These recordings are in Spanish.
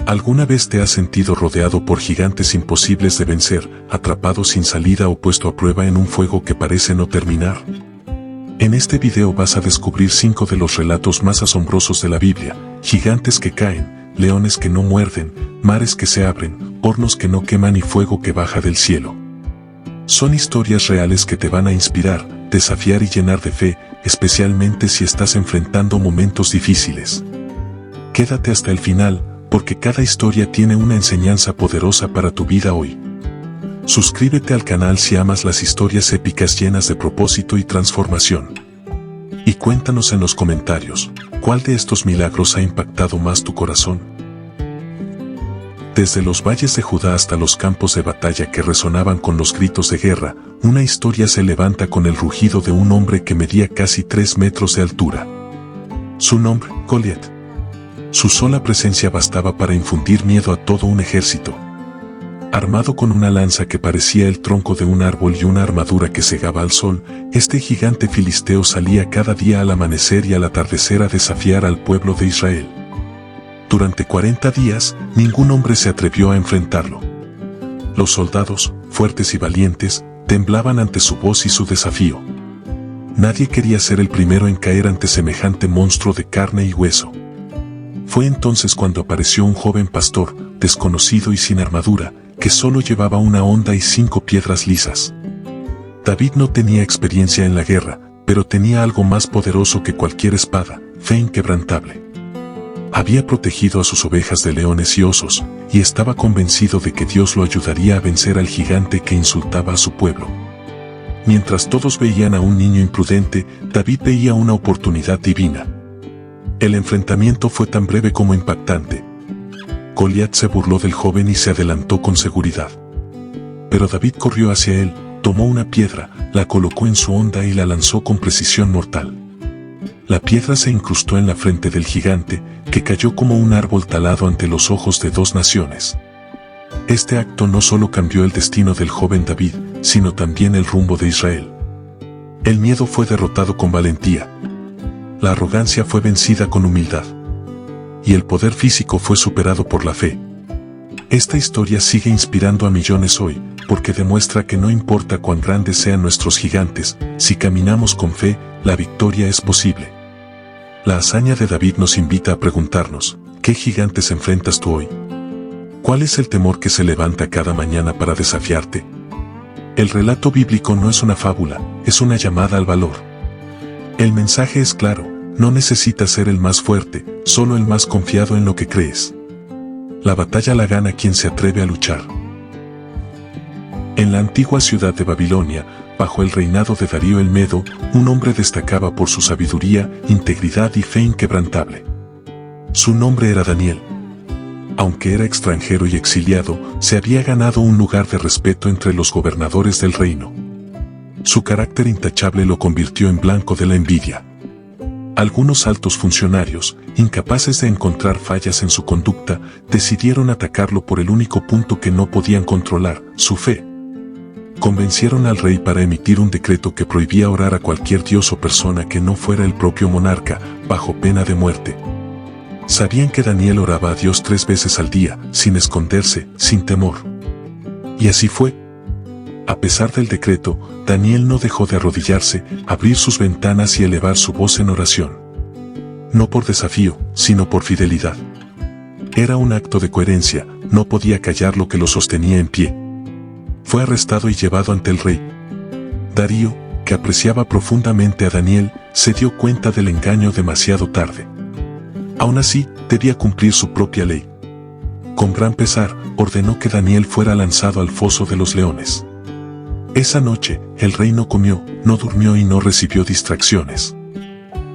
¿Alguna vez te has sentido rodeado por gigantes imposibles de vencer, atrapado sin salida o puesto a prueba en un fuego que parece no terminar? En este video vas a descubrir 5 de los relatos más asombrosos de la Biblia: gigantes que caen, leones que no muerden, mares que se abren, hornos que no queman y fuego que baja del cielo. Son historias reales que te van a inspirar, desafiar y llenar de fe, especialmente si estás enfrentando momentos difíciles. Quédate hasta el final, porque cada historia tiene una enseñanza poderosa para tu vida hoy. Suscríbete al canal si amas las historias épicas llenas de propósito y transformación. Y cuéntanos en los comentarios, ¿cuál de estos milagros ha impactado más tu corazón? Desde los valles de Judá hasta los campos de batalla que resonaban con los gritos de guerra, una historia se levanta con el rugido de un hombre que medía casi 3 metros de altura. Su nombre, Goliat. Su sola presencia bastaba para infundir miedo a todo un ejército. Armado con una lanza que parecía el tronco de un árbol y una armadura que cegaba al sol, este gigante filisteo salía cada día al amanecer y al atardecer a desafiar al pueblo de Israel. Durante 40 días, ningún hombre se atrevió a enfrentarlo. Los soldados, fuertes y valientes, temblaban ante su voz y su desafío. Nadie quería ser el primero en caer ante semejante monstruo de carne y hueso. Fue entonces cuando apareció un joven pastor, desconocido y sin armadura, que solo llevaba una honda y 5 piedras lisas. David no tenía experiencia en la guerra, pero tenía algo más poderoso que cualquier espada: fe inquebrantable. Había protegido a sus ovejas de leones y osos, y estaba convencido de que Dios lo ayudaría a vencer al gigante que insultaba a su pueblo. Mientras todos veían a un niño imprudente, David veía una oportunidad divina. El enfrentamiento fue tan breve como impactante. Goliat se burló del joven y se adelantó con seguridad. Pero David corrió hacia él, tomó una piedra, la colocó en su honda y la lanzó con precisión mortal. La piedra se incrustó en la frente del gigante, que cayó como un árbol talado ante los ojos de 2 naciones. Este acto no solo cambió el destino del joven David, sino también el rumbo de Israel. El miedo fue derrotado con valentía. La arrogancia fue vencida con humildad. Y el poder físico fue superado por la fe. Esta historia sigue inspirando a millones hoy, porque demuestra que no importa cuán grandes sean nuestros gigantes, si caminamos con fe, la victoria es posible. La hazaña de David nos invita a preguntarnos: ¿qué gigantes enfrentas tú hoy? ¿Cuál es el temor que se levanta cada mañana para desafiarte? El relato bíblico no es una fábula, es una llamada al valor. El mensaje es claro: no necesitas ser el más fuerte, solo el más confiado en lo que crees. La batalla la gana quien se atreve a luchar. En la antigua ciudad de Babilonia, bajo el reinado de Darío el Medo, un hombre destacaba por su sabiduría, integridad y fe inquebrantable. Su nombre era Daniel. Aunque era extranjero y exiliado, se había ganado un lugar de respeto entre los gobernadores del reino. Su carácter intachable lo convirtió en blanco de la envidia. Algunos altos funcionarios, incapaces de encontrar fallas en su conducta, decidieron atacarlo por el único punto que no podían controlar: su fe. Convencieron al rey para emitir un decreto que prohibía orar a cualquier dios o persona que no fuera el propio monarca, bajo pena de muerte. Sabían que Daniel oraba a Dios 3 veces al día, sin esconderse, sin temor. Y así fue. A pesar del decreto, Daniel no dejó de arrodillarse, abrir sus ventanas y elevar su voz en oración. No por desafío, sino por fidelidad. Era un acto de coherencia, no podía callar lo que lo sostenía en pie. Fue arrestado y llevado ante el rey. Darío, que apreciaba profundamente a Daniel, se dio cuenta del engaño demasiado tarde. Aún así, debía cumplir su propia ley. Con gran pesar, ordenó que Daniel fuera lanzado al foso de los leones. Esa noche, el rey no comió, no durmió y no recibió distracciones.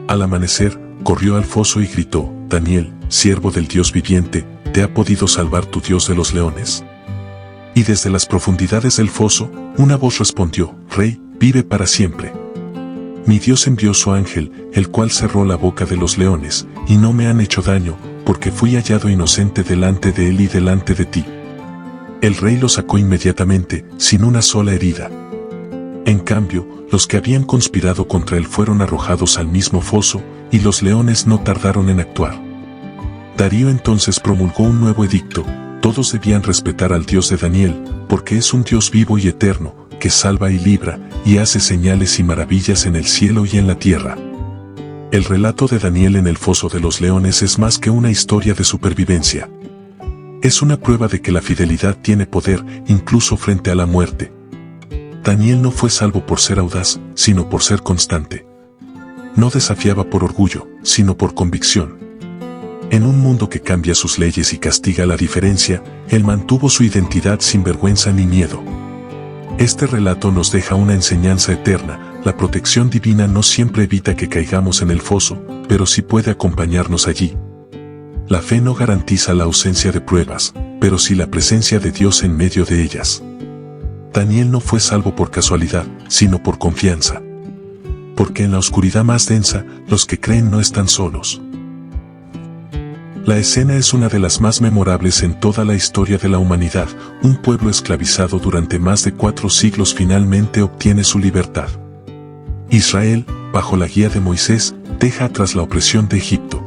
Al amanecer, corrió al foso y gritó: «Daniel, siervo del Dios viviente, ¿te ha podido salvar tu Dios de los leones?». Y desde las profundidades del foso, una voz respondió: «Rey, vive para siempre. Mi Dios envió su ángel, el cual cerró la boca de los leones, y no me han hecho daño, porque fui hallado inocente delante de él y delante de ti». El rey lo sacó inmediatamente, sin una sola herida. En cambio, los que habían conspirado contra él fueron arrojados al mismo foso, y los leones no tardaron en actuar. Darío entonces promulgó un nuevo edicto: todos debían respetar al Dios de Daniel, porque es un Dios vivo y eterno, que salva y libra, y hace señales y maravillas en el cielo y en la tierra. El relato de Daniel en el foso de los leones es más que una historia de supervivencia. Es una prueba de que la fidelidad tiene poder, incluso frente a la muerte. Daniel no fue salvo por ser audaz, sino por ser constante. No desafiaba por orgullo, sino por convicción. En un mundo que cambia sus leyes y castiga la diferencia, él mantuvo su identidad sin vergüenza ni miedo. Este relato nos deja una enseñanza eterna: la protección divina no siempre evita que caigamos en el foso, pero sí puede acompañarnos allí. La fe no garantiza la ausencia de pruebas, pero sí la presencia de Dios en medio de ellas. Daniel no fue salvo por casualidad, sino por confianza. Porque en la oscuridad más densa, los que creen no están solos. La escena es una de las más memorables en toda la historia de la humanidad. Un pueblo esclavizado durante más de 4 siglos finalmente obtiene su libertad. Israel, bajo la guía de Moisés, deja atrás la opresión de Egipto.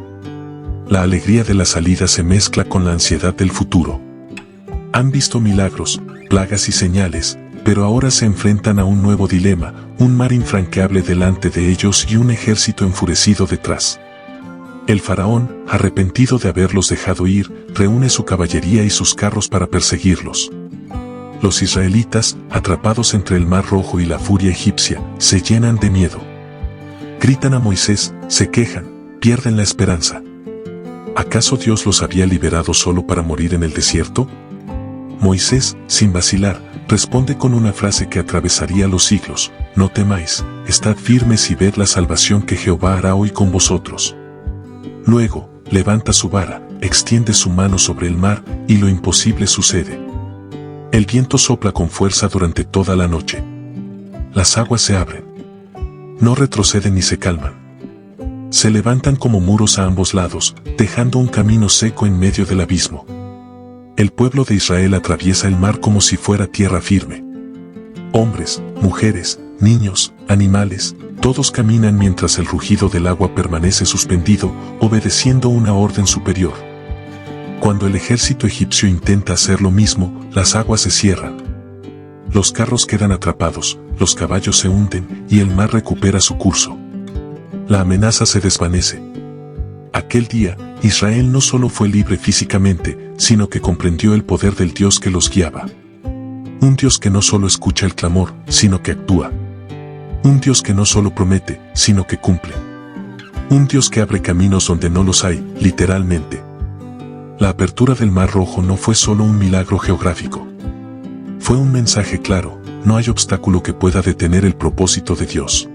La alegría de la salida se mezcla con la ansiedad del futuro. Han visto milagros, plagas y señales, pero ahora se enfrentan a un nuevo dilema: un mar infranqueable delante de ellos y un ejército enfurecido detrás. El faraón, arrepentido de haberlos dejado ir, reúne su caballería y sus carros para perseguirlos. Los israelitas, atrapados entre el Mar Rojo y la furia egipcia, se llenan de miedo. Gritan a Moisés, se quejan, pierden la esperanza. ¿Acaso Dios los había liberado solo para morir en el desierto? Moisés, sin vacilar, responde con una frase que atravesaría los siglos: no temáis, estad firmes y ved la salvación que Jehová hará hoy con vosotros. Luego, levanta su vara, extiende su mano sobre el mar, y lo imposible sucede. El viento sopla con fuerza durante toda la noche. Las aguas se abren. No retroceden ni se calman. Se levantan como muros a ambos lados, dejando un camino seco en medio del abismo. El pueblo de Israel atraviesa el mar como si fuera tierra firme. Hombres, mujeres, niños, animales, todos caminan mientras el rugido del agua permanece suspendido, obedeciendo una orden superior. Cuando el ejército egipcio intenta hacer lo mismo, las aguas se cierran. Los carros quedan atrapados, los caballos se hunden y el mar recupera su curso. La amenaza se desvanece. Aquel día, Israel no solo fue libre físicamente, sino que comprendió el poder del Dios que los guiaba. Un Dios que no solo escucha el clamor, sino que actúa. Un Dios que no solo promete, sino que cumple. Un Dios que abre caminos donde no los hay, literalmente. La apertura del Mar Rojo no fue solo un milagro geográfico. Fue un mensaje claro: no hay obstáculo que pueda detener el propósito de Dios.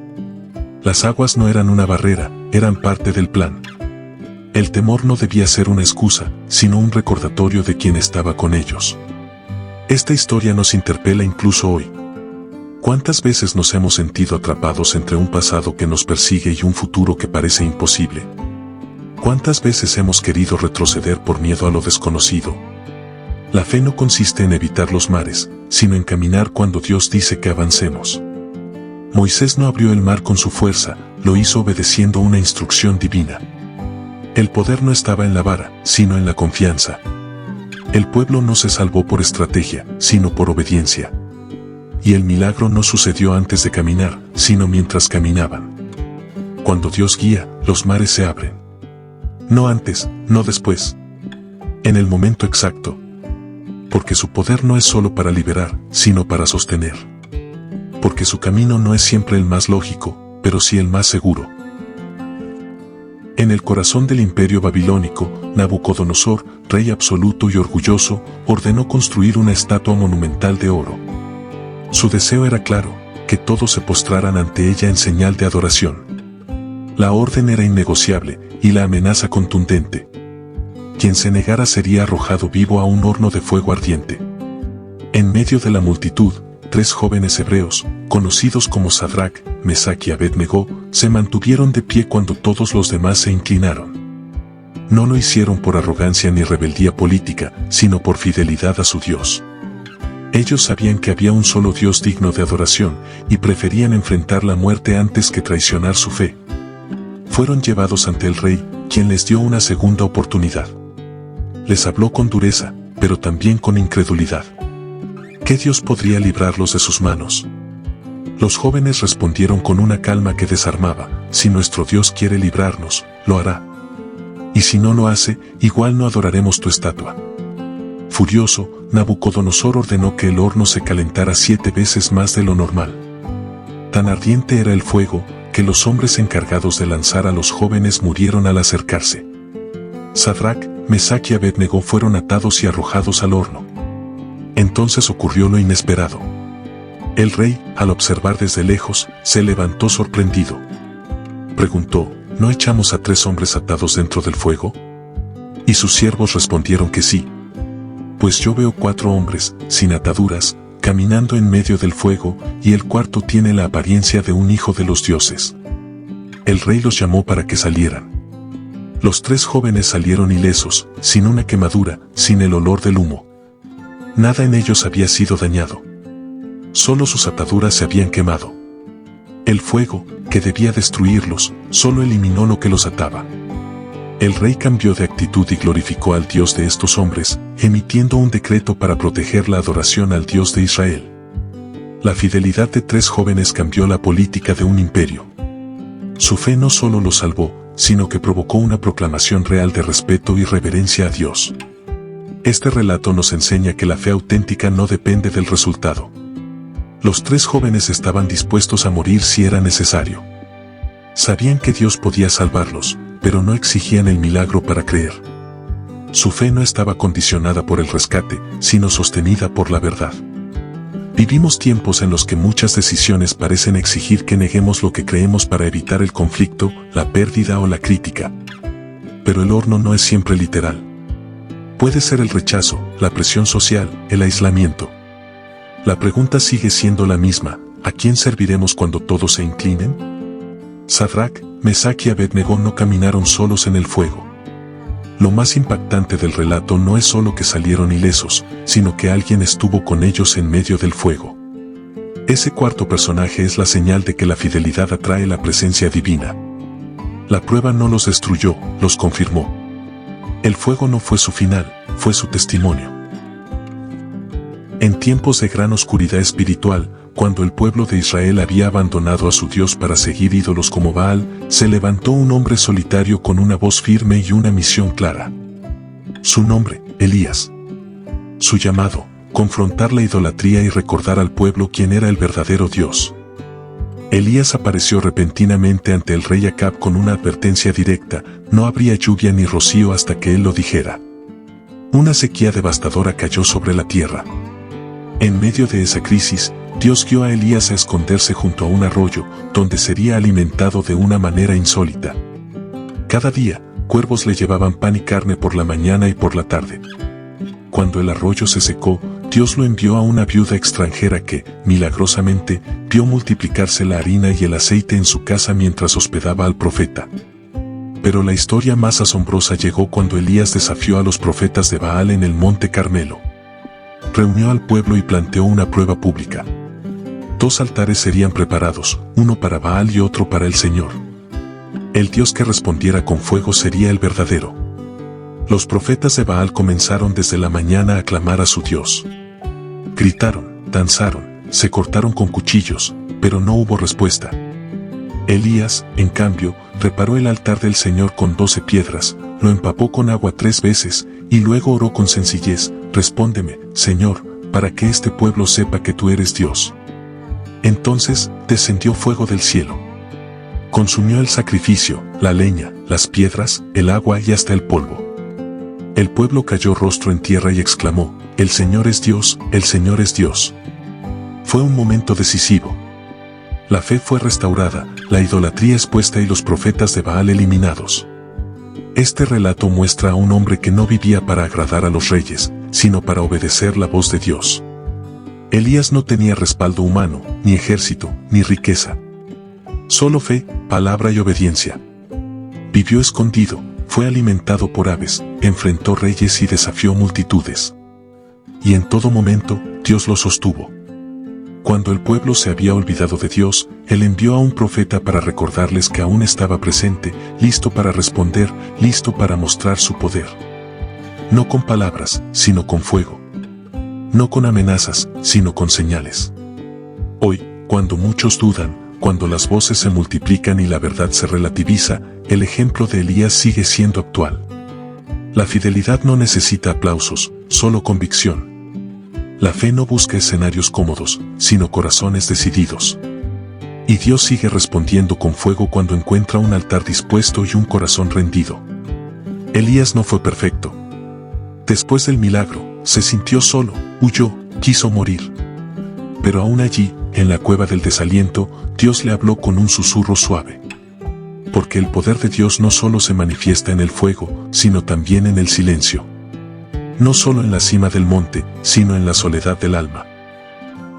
Las aguas no eran una barrera, eran parte del plan. El temor no debía ser una excusa, sino un recordatorio de quién estaba con ellos. Esta historia nos interpela incluso hoy. ¿Cuántas veces nos hemos sentido atrapados entre un pasado que nos persigue y un futuro que parece imposible? ¿Cuántas veces hemos querido retroceder por miedo a lo desconocido? La fe no consiste en evitar los mares, sino en caminar cuando Dios dice que avancemos. Moisés no abrió el mar con su fuerza, lo hizo obedeciendo una instrucción divina. El poder no estaba en la vara, sino en la confianza. El pueblo no se salvó por estrategia, sino por obediencia. Y el milagro no sucedió antes de caminar, sino mientras caminaban. Cuando Dios guía, los mares se abren. No antes, no después. En el momento exacto. Porque su poder no es solo para liberar, sino para sostener. Porque su camino no es siempre el más lógico, pero sí el más seguro. En el corazón del imperio babilónico, Nabucodonosor, rey absoluto y orgulloso, ordenó construir una estatua monumental de oro. Su deseo era claro: que todos se postraran ante ella en señal de adoración. La orden era innegociable, y la amenaza contundente. Quien se negara sería arrojado vivo a un horno de fuego ardiente. En medio de la multitud, 3 jóvenes hebreos, conocidos como Sadrac, Mesac y Abed-Nego, se mantuvieron de pie cuando todos los demás se inclinaron. No lo hicieron por arrogancia ni rebeldía política, sino por fidelidad a su Dios. Ellos sabían que había un solo Dios digno de adoración, y preferían enfrentar la muerte antes que traicionar su fe. Fueron llevados ante el rey, quien les dio una segunda oportunidad. les habló con dureza, pero también con incredulidad. ¿Qué Dios podría librarlos de sus manos? Los jóvenes respondieron con una calma que desarmaba: si nuestro Dios quiere librarnos, lo hará. Y si no lo hace, igual no adoraremos tu estatua. Furioso, Nabucodonosor ordenó que el horno se calentara 7 veces más de lo normal. Tan ardiente era el fuego, que los hombres encargados de lanzar a los jóvenes murieron al acercarse. Sadrac, Mesac y Abednego fueron atados y arrojados al horno. Entonces ocurrió lo inesperado. El rey, al observar desde lejos, se levantó sorprendido. Preguntó: ¿no echamos a 3 hombres atados dentro del fuego? Y sus siervos respondieron que sí. Pues yo veo 4 hombres, sin ataduras, caminando en medio del fuego, y el cuarto tiene la apariencia de un hijo de los dioses. El rey los llamó para que salieran. Los 3 jóvenes salieron ilesos, sin una quemadura, sin el olor del humo. Nada en ellos había sido dañado. Solo sus ataduras se habían quemado. El fuego, que debía destruirlos, solo eliminó lo que los ataba. El rey cambió de actitud y glorificó al Dios de estos hombres, emitiendo un decreto para proteger la adoración al Dios de Israel. La fidelidad de 3 jóvenes cambió la política de un imperio. Su fe no solo los salvó, sino que provocó una proclamación real de respeto y reverencia a Dios. Este relato nos enseña que la fe auténtica no depende del resultado. Los 3 jóvenes estaban dispuestos a morir si era necesario. Sabían que Dios podía salvarlos, pero no exigían el milagro para creer. Su fe no estaba condicionada por el rescate, sino sostenida por la verdad. Vivimos tiempos en los que muchas decisiones parecen exigir que neguemos lo que creemos para evitar el conflicto, la pérdida o la crítica. Pero el horno no es siempre literal. Puede ser el rechazo, la presión social, el aislamiento. La pregunta sigue siendo la misma: ¿a quién serviremos cuando todos se inclinen? Sadrac, Mesac y Abednego no caminaron solos en el fuego. Lo más impactante del relato no es solo que salieron ilesos, sino que alguien estuvo con ellos en medio del fuego. Ese cuarto personaje es la señal de que la fidelidad atrae la presencia divina. La prueba no los destruyó, los confirmó. El fuego no fue su final, fue su testimonio. En tiempos de gran oscuridad espiritual, cuando el pueblo de Israel había abandonado a su Dios para seguir ídolos como Baal, se levantó un hombre solitario con una voz firme y una misión clara. Su nombre, Elías. Su llamado, confrontar la idolatría y recordar al pueblo quién era el verdadero Dios. Elías apareció repentinamente ante el rey Acab con una advertencia directa: no habría lluvia ni rocío hasta que él lo dijera. Una sequía devastadora cayó sobre la tierra. En medio de esa crisis, Dios guió a Elías a esconderse junto a un arroyo, donde sería alimentado de una manera insólita. Cada día, cuervos le llevaban pan y carne por la mañana y por la tarde. Cuando el arroyo se secó, Dios lo envió a una viuda extranjera que, milagrosamente, vio multiplicarse la harina y el aceite en su casa mientras hospedaba al profeta. Pero la historia más asombrosa llegó cuando Elías desafió a los profetas de Baal en el monte Carmelo. Reunió al pueblo y planteó una prueba pública. 2 altares serían preparados, uno para Baal y otro para el Señor. El Dios que respondiera con fuego sería el verdadero. Los profetas de Baal comenzaron desde la mañana a clamar a su Dios. Gritaron, danzaron, se cortaron con cuchillos, pero no hubo respuesta. Elías, en cambio, reparó el altar del Señor con 12 piedras, lo empapó con agua 3 veces, y luego oró con sencillez: respóndeme, Señor, para que este pueblo sepa que tú eres Dios. Entonces, descendió fuego del cielo. Consumió el sacrificio, la leña, las piedras, el agua y hasta el polvo. El pueblo cayó rostro en tierra y exclamó: el Señor es Dios, el Señor es Dios. Fue un momento decisivo. La fe fue restaurada, la idolatría expuesta y los profetas de Baal eliminados. Este relato muestra a un hombre que no vivía para agradar a los reyes, sino para obedecer la voz de Dios. Elías no tenía respaldo humano, ni ejército, ni riqueza. Solo fe, palabra y obediencia. Vivió escondido, fue alimentado por aves, enfrentó reyes y desafió multitudes. Y en todo momento, Dios lo sostuvo. Cuando el pueblo se había olvidado de Dios, Él envió a un profeta para recordarles que aún estaba presente, listo para responder, listo para mostrar su poder. no con palabras, sino con fuego. No con amenazas, sino con señales. Hoy, cuando muchos dudan, cuando las voces se multiplican y la verdad se relativiza, el ejemplo de Elías sigue siendo actual. La fidelidad no necesita aplausos, solo convicción. La fe no busca escenarios cómodos, sino corazones decididos. Y Dios sigue respondiendo con fuego cuando encuentra un altar dispuesto y un corazón rendido. Elías no fue perfecto. Después del milagro, se sintió solo, huyó, quiso morir. Pero aún allí, en la cueva del desaliento, Dios le habló con un susurro suave. Porque el poder de Dios no solo se manifiesta en el fuego, sino también en el silencio. No solo en la cima del monte, sino en la soledad del alma.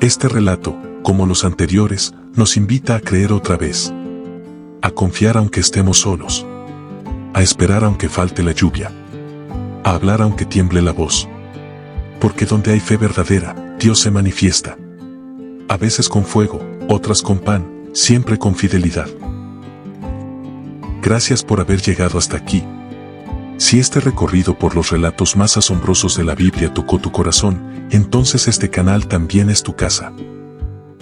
Este relato, como los anteriores, nos invita a creer otra vez. A confiar aunque estemos solos. A esperar aunque falte la lluvia. A hablar aunque tiemble la voz. Porque donde hay fe verdadera, Dios se manifiesta. A veces con fuego, otras con pan, siempre con fidelidad. Gracias por haber llegado hasta aquí. Si este recorrido por los relatos más asombrosos de la Biblia tocó tu corazón, entonces este canal también es tu casa.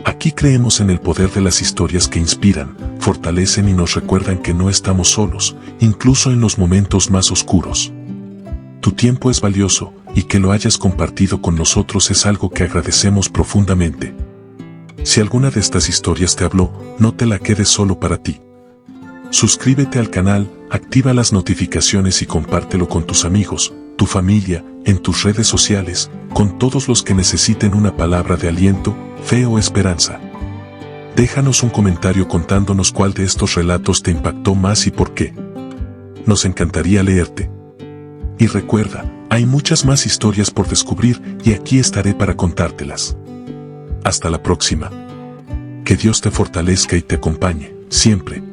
Aquí creemos en el poder de las historias que inspiran, fortalecen y nos recuerdan que no estamos solos, incluso en los momentos más oscuros. Tu tiempo es valioso, y que lo hayas compartido con nosotros es algo que agradecemos profundamente. Si alguna de estas historias te habló, no te la quedes solo para ti. Suscríbete al canal, activa las notificaciones y compártelo con tus amigos, tu familia, en tus redes sociales, con todos los que necesiten una palabra de aliento, fe o esperanza. Déjanos un comentario contándonos cuál de estos relatos te impactó más y por qué. Nos encantaría leerte. Y recuerda, hay muchas más historias por descubrir y aquí estaré para contártelas. Hasta la próxima. Que Dios te fortalezca y te acompañe, siempre.